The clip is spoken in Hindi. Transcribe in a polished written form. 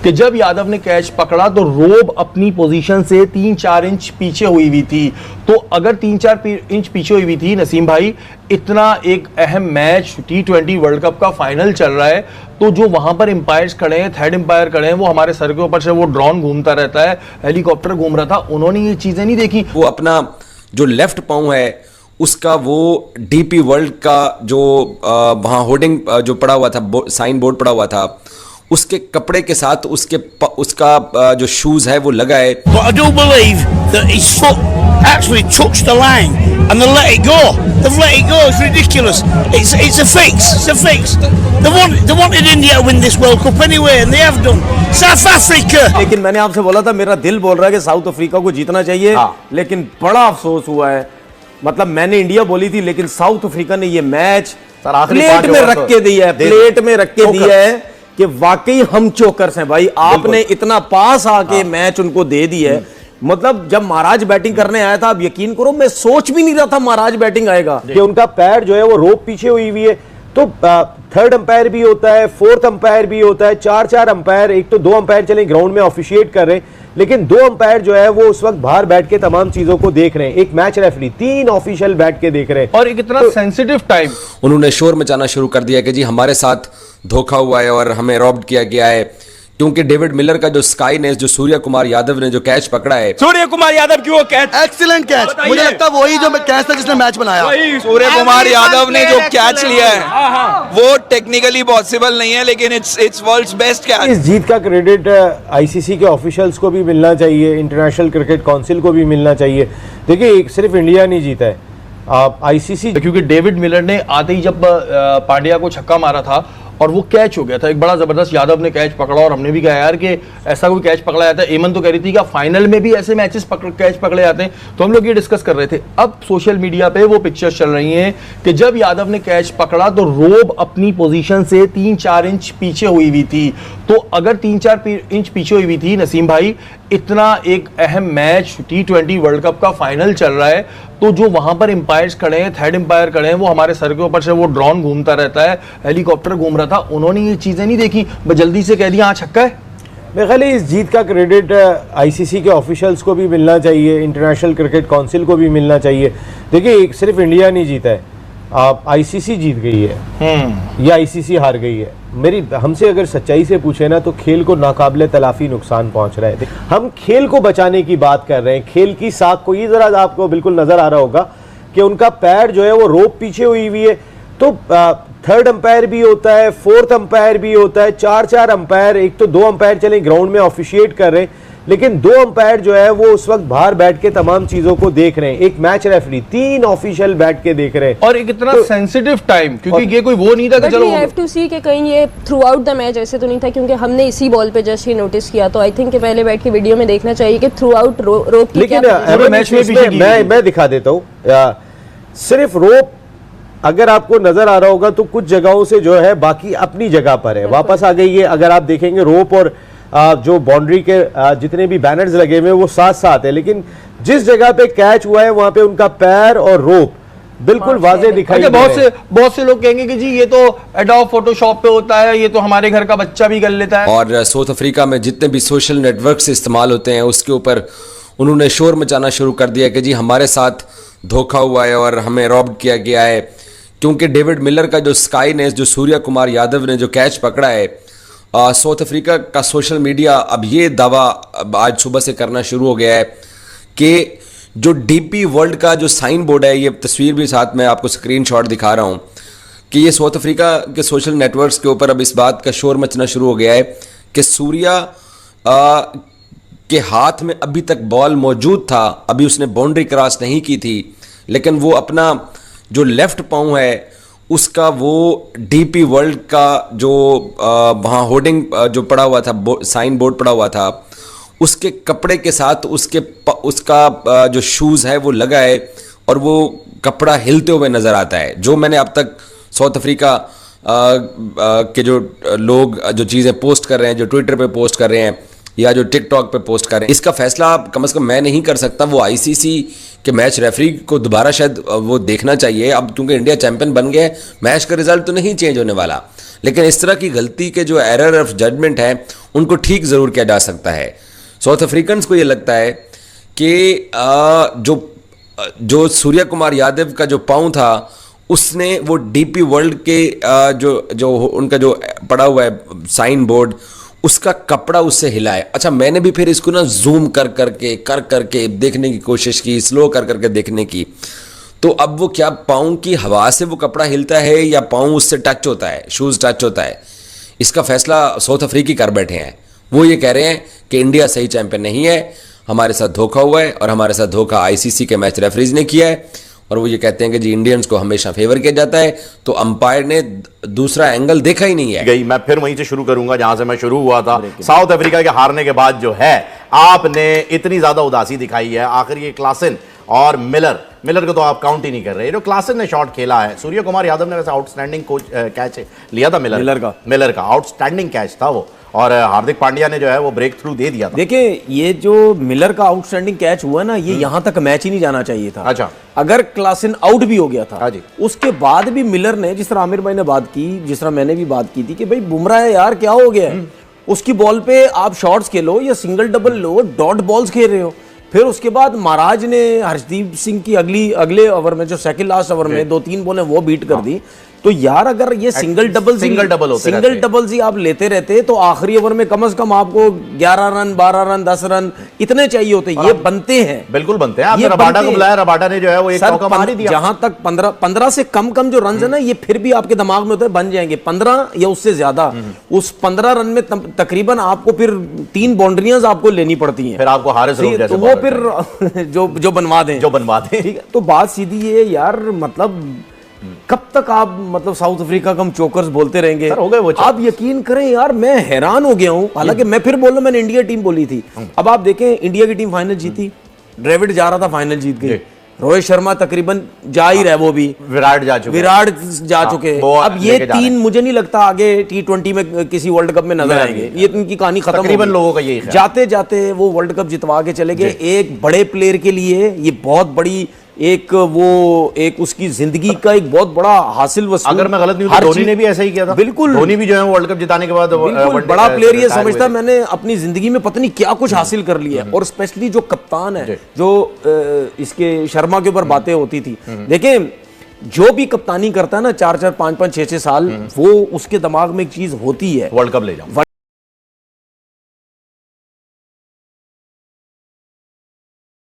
कि जब यादव ने कैच पकड़ा तो रोब अपनी पोजीशन से 3-4 इंच पीछे हुई थी। तो अगर 3-4 इंच पीछे हुई थी नसीम भाई, इतना एक अहम मैच T20 वर्ल्ड कप का फाइनल चल रहा है, तो जो वहां पर एम्पायर्स खड़े हैं, थर्ड एम्पायर खड़े हैं, वो हमारे सर के ऊपर से वो ड्रोन घूमता रहता है, हेलीकॉप्टर घूम रहा था, उन्होंने ये चीजें नहीं देखी। वो अपना जो लेफ्ट पांव है उसका वो डीपी वर्ल्ड का जो वहां होर्डिंग जो पड़ा हुआ था, साइन बोर्ड पड़ा हुआ था, उसके कपड़े के साथ उसका जो शूज है वो लगा है। But I do believe that his foot actually touched the line and they let it go. They've let it go. It's ridiculous. It's a fix. It's a fix. They wanted India to win this World Cup anyway, and they have done. South Africa. लेकिन मैंने आपसे बोला था, मेरा दिल बोल रहा है कि साउथ अफ्रीका को जीतना चाहिए, लेकिन बड़ा अफसोस हुआ है। मतलब मैंने इंडिया बोली थी, लेकिन साउथ अफ्रीका ने ये मैच प्लेट में रख के दिया है, प्लेट में रख के दिया है कि वाकई हम चोकर्स हैं भाई। आपने इतना पास आके मैच उनको दे दिया है। मतलब जब महाराज बैटिंग करने आया था, आप यकीन करो मैं सोच भी नहीं रहा था महाराज बैटिंग आएगा, कि उनका पैर जो है वो रोप पीछे हुई है। तो थर्ड अंपायर भी होता है, फोर्थ अंपायर भी होता है, 4 अंपायर, एक तो 2 अंपायर चले ग्राउंड में ऑफिशिएट कर रहे हैं, लेकिन 2 अंपायर जो है वो उस वक्त बाहर बैठ के तमाम चीजों को देख रहे हैं। एक मैच रेफरी 3 ऑफिशियल बैठ के देख रहे हैं, और एक इतना सेंसिटिव टाइम। उन्होंने शोर मचाना शुरू कर दिया कि जी हमारे साथ धोखा हुआ है और हमें रॉब्ड किया गया है, क्योंकि डेविड मिलर का जो स्काई ने, जो सूर्य कुमार यादव ने जो कैच पकड़ा है, सूर्य कुमार यादव की वो कैच, एक्सीलेंट कैच, मुझे लगता है वही जो कैच था जिसने मैच बनाया। सूर्य कुमार यादव ने जो कैच लिया है वो टेक्निकली पॉसिबल नहीं है, लेकिन इट्स वर्ल्ड्स बेस्ट कैच। इस जीत का क्रेडिट आईसीसी के ऑफिशियल्स को भी मिलना चाहिए, इंटरनेशनल क्रिकेट काउंसिल को भी मिलना चाहिए। देखिए सिर्फ इंडिया नहीं जीता है, आईसीसी, क्योंकि डेविड मिलर ने आते ही जब पांड्या को छक्का मारा था और वो कैच हो गया था, एक बड़ा जबरदस्त यादव ने कैच पकड़ा, और हमने भी कहा यार कि ऐसा कोई कैच पकड़ा जाता है। एमन तो कह रही थी कि फाइनल में भी ऐसे मैचेस कैच पकड़े जाते हैं, तो हम लोग ये डिस्कस कर रहे थे। अब सोशल मीडिया पे वो पिक्चर्स चल रही हैं कि जब यादव ने कैच पकड़ा तो रोब अपनी पोजीशन से 3-4 इंच पीछे हुई थी। तो अगर 3-4 इंच पीछे हुई थी नसीम भाई, इतना एक अहम मैच T20 वर्ल्ड कप का फाइनल चल रहा है, तो जो वहां पर एम्पायर्स खड़े हैं, थर्ड एम्पायर खड़े हैं, वो हमारे सर के ऊपर से वो ड्रोन घूमता रहता है, हेलीकॉप्टर घूम रहा था, उन्होंने ये चीजें नहीं देखी, बस जल्दी से कह दिया हाँ छक्का है। मेरे ख्याल इस जीत का क्रेडिट आईसीसी के ऑफिशियल्स को भी मिलना चाहिए, इंटरनेशनल क्रिकेट काउंसिल को भी मिलना चाहिए। देखिए सिर्फ इंडिया नहीं जीता है, आईसीसी जीत गई है या आईसीसी हार गई है। मेरी हमसे अगर सच्चाई से पूछे ना, तो खेल को नाकाबिले तलाफी नुकसान पहुंच रहा है। हम खेल को बचाने की बात कर रहे हैं, खेल की साख को। ये जरा आपको बिल्कुल नजर आ रहा होगा कि उनका पैर जो है वो रोप पीछे हुई है। तो थर्ड अंपायर भी होता है, फोर्थ अंपायर भी होता है, 4 अंपायर, एक तो 2 अंपायर चले ग्राउंड में ऑफिशिएट कर रहे हैं, लेकिन 2 अंपायर जो है वो उस वक्त बाहर बैठ के तमाम चीजों को देख रहे हैं। एक मैच रेफरी 3 ऑफिशियल बैठ के देख रहे हैं, और एक इतना सेंसिटिव टाइम, क्योंकि ये कोई वो नहीं था कि चलो हैव टू सी कि कहीं ये थ्रू आउट द मैच ऐसे तो नहीं था, क्योंकि हमने इसी बॉल पे जस्ट ही नोटिस किया। तो आई थिंक कि पहले बैठ के वीडियो में देखना चाहिए कि थ्रू आउट रोप की, लेकिन मैच में मैं दिखा देता हूँ, सिर्फ रोप अगर आपको नजर आ रहा होगा तो कुछ जगहों से जो है बाकी अपनी जगह पर है, वापस आ गई है। अगर आप देखेंगे रोप और जो बाउंड्री के जितने भी बैनर्स लगे हुए वो साथ साथ है, लेकिन जिस जगह पे कैच हुआ है वहां पे उनका पैर और रोप बिल्कुल वाज़ेह दिखाई दे रहे हैं। बहुत से लोग कहेंगे कि जी ये तो एडोब फोटोशॉप पे होता है, ये तो हमारे घर का बच्चा भी कर लेता है। और साउथ अफ्रीका में जितने भी सोशल नेटवर्क इस्तेमाल होते हैं उसके ऊपर उन्होंने शोर मचाना शुरू कर दिया कि जी हमारे साथ धोखा हुआ है और हमें रॉब्ड किया गया है, क्योंकि डेविड मिलर का जो स्काई ने, जो सूर्य कुमार यादव ने जो कैच पकड़ा है, साउथ अफ्रीका का सोशल मीडिया अब ये दावा आज सुबह से करना शुरू हो गया है कि जो डीपी वर्ल्ड का जो साइन बोर्ड है, ये तस्वीर भी साथ में आपको स्क्रीनशॉट दिखा रहा हूँ, कि ये साउथ अफ्रीका के सोशल नेटवर्क्स के ऊपर अब इस बात का शोर मचना शुरू हो गया है कि सूर्या के हाथ में अभी तक बॉल मौजूद था, अभी उसने बाउंड्री क्रॉस नहीं की थी, लेकिन वो अपना जो लेफ्ट पांव है उसका वो डीपी वर्ल्ड का जो वहाँ होर्डिंग जो पड़ा हुआ था, साइन बोर्ड पड़ा हुआ था, उसके कपड़े के साथ उसका जो शूज़ है वो लगा है, और वो कपड़ा हिलते हुए नज़र आता है। जो मैंने अब तक साउथ अफ्रीका के जो लोग जो चीज़ें पोस्ट कर रहे हैं, जो ट्विटर पे पोस्ट कर रहे हैं या जो टिकटॉक पे पोस्ट कर रहे हैं, इसका फैसला कम से कम मैं नहीं कर सकता, वो आईसीसी कि मैच रेफरी को दोबारा शायद वो देखना चाहिए। अब क्योंकि इंडिया चैंपियन बन गया है, मैच का रिजल्ट तो नहीं चेंज होने वाला, लेकिन इस तरह की गलती के जो एरर ऑफ जजमेंट है उनको ठीक ज़रूर किया जा सकता है। साउथ अफ्रीकन्स को ये लगता है कि जो सूर्य कुमार यादव का जो पाँव था उसने वो डीपी वर्ल्ड के जो उनका जो पड़ा हुआ है साइन बोर्ड, उसका कपड़ा उससे हिला है। अच्छा, मैंने भी फिर इसको ना जूम कर करके देखने की कोशिश की, स्लो कर करके देखने की, तो अब वो क्या पाँव की हवा से वो कपड़ा हिलता है या पाँव उससे टच होता है, शूज़ टच होता है, इसका फैसला साउथ अफ्रीकी कर बैठे हैं। वो ये कह रहे हैं कि इंडिया सही चैंपियन नहीं है, हमारे साथ धोखा हुआ है और हमारे साथ धोखा आईसीसी के मैच रेफरीज ने किया है। और वो ये कहते हैं कि जी इंडियंस को हमेशा फेवर किया जाता है, तो अंपायर ने दूसरा एंगल देखा ही नहीं है। गई मैं फिर वहीं से शुरू करूंगा जहां से मैं शुरू हुआ था। साउथ अफ्रीका के हारने के बाद जो है आपने इतनी ज्यादा उदासी दिखाई है, आखिर ये क्लासन और मिलर को तो आप काउंट ही नहीं कर रहे। जो क्लासन ने शॉट खेला है, सूर्य कुमार यादव ने वैसे आउटस्टैंडिंग कैच लिया था मिलर का आउटस्टैंडिंग कैच था वो, और हार्दिक पांड्या ने जो है वो ब्रेक थ्रू दे दिया था। देखिए, ये जो मिलर का आउटस्टैंडिंग कैच हुआ ना, ये यहां तक मैच ही नहीं जाना चाहिए था। अच्छा, अगर क्लासन आउट भी हो गया था, हाँ जी, उसके बाद भी मिलर ने, जिस तरह आमिर भाई ने बात की, जिस तरह मैंने भी बात की थी कि भाई बुमराह है यार, क्या हो गया है, उसकी बॉल पे आप शॉट्स खेलो या सिंगल डबल लो, डॉट बॉल्स खेल रहे हो। फिर उसके बाद महाराज ने हर्षदीप सिंह की अगले ओवर में, जो सेकंड लास्ट ओवर में 2-3 बॉलें वो बीट कर दी। तो यार अगर ये सिंगल डबल्स ही आप लेते रहते तो आखिरी ओवर में कम से कम आपको 11 रन, 12 रन, 10 रन इतने चाहिए होते। ये बनते हैं, बिल्कुल बनते हैं। आपने रबाडा को बुलाया, रबाडा ने जो है वो एक चौका मार ही दिया। जहां तक 15 से कम जो रन है ना, ये फिर भी आपके दिमाग में होते हैं बन जाएंगे 15 या उससे ज्यादा। उस 15 रन में तकरीबन आपको फिर 3 बाउंड्रियां आपको लेनी पड़ती हैं, फिर आपको हारिस रऊफ जैसे तो वो फिर जो बनवा दें, ठीक है। तो बात सीधी है यार, मतलब कब तक आप मतलब साउथ अफ्रीका को हम चोकर्स बोलते रहेंगे? हो गए वो आप यकीन करें यार, मैं हैरान हो गया हूं। हालांकि मैं फिर बोल रहा हूं, मैंने इंडिया टीम बोली थी। अब आप देखें, इंडिया की टीम फाइनल जीती, ड्रेविड जा रहा था, फाइनल जीत गई। रोहित शर्मा तकरीबन जा ही रहे, वो भी विराट जा चुके हैं। अब ये 3 मुझे नहीं लगता आगे T20 में किसी वर्ल्ड कप में नजर आएंगे। ये इनकी कहानी खत्म, तकरीबन लोगों का यही जाते जाते वो वर्ल्ड कप जितवा के चले गए। एक बड़े प्लेयर के लिए ये बहुत बड़ी एक उसकी जिंदगी का एक बहुत बड़ा हासिल वसूल। अगर मैं गलत नहीं हूं तो धोनी ने भी ऐसा ही किया था। बिल्कुल, धोनी भी जो है वर्ल्ड कप जिताने के बाद बड़ा प्लेयर ये समझता मैंने अपनी जिंदगी में पता नहीं क्या कुछ हासिल कर लिया। और स्पेशली जो कप्तान है, जो इसके शर्मा के ऊपर बातें होती थी, देखें जो भी कप्तानी करता है ना 4-4, 5-5, 6-6 साल, वो उसके दिमाग में एक चीज होती है, वर्ल्ड कप ले जाओ।